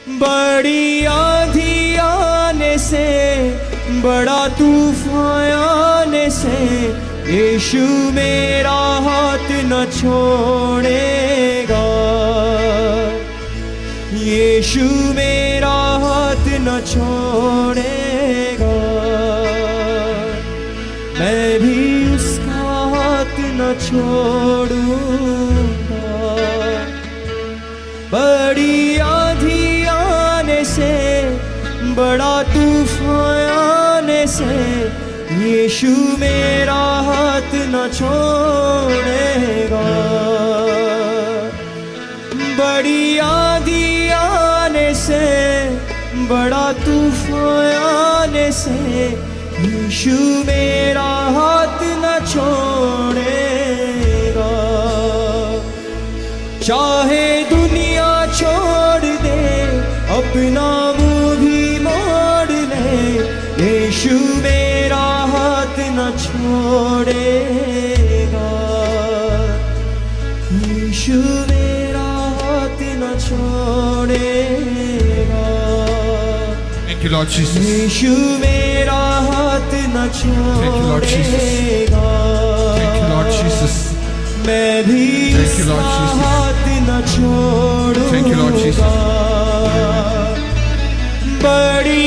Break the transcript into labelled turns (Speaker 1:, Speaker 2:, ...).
Speaker 1: बड़ी आंधी आने से, बड़ा तूफान आने से, यीशु मेरा हाथ न छोड़ेगा। यीशु मेरा हाथ न छोड़ेगा। मैं भी उसका हाथ न छोड़ूंगा। बड़ी आंधी आने से, बड़ा तूफान आने से, यीशु मेरा हाथ न छोड़ेगा। बड़ी आंधी आने से, बड़ा तूफान आने से, यीशु मेरा हाथ न छोड़ेगा। चाहे दुनिया छोड़ दे, अपना मुंह भी मोड़ ले, यीशु मेरा हाथ न छोड़ेगा। यीशु मेरा हाथ न छोड़ेगा।
Speaker 2: Thank you, Lord Jesus.
Speaker 1: यीशु मेरा हाथ न
Speaker 2: Thank you, Lord Jesus.
Speaker 1: छोड़ेगा।
Speaker 2: Thank you, Lord Jesus.
Speaker 1: मैं भी
Speaker 2: Thank you, Lord
Speaker 1: उसका
Speaker 2: Jesus.
Speaker 1: हाथ न छोड़ूंगा।
Speaker 2: Thank you, Lord Jesus.
Speaker 1: बड़ी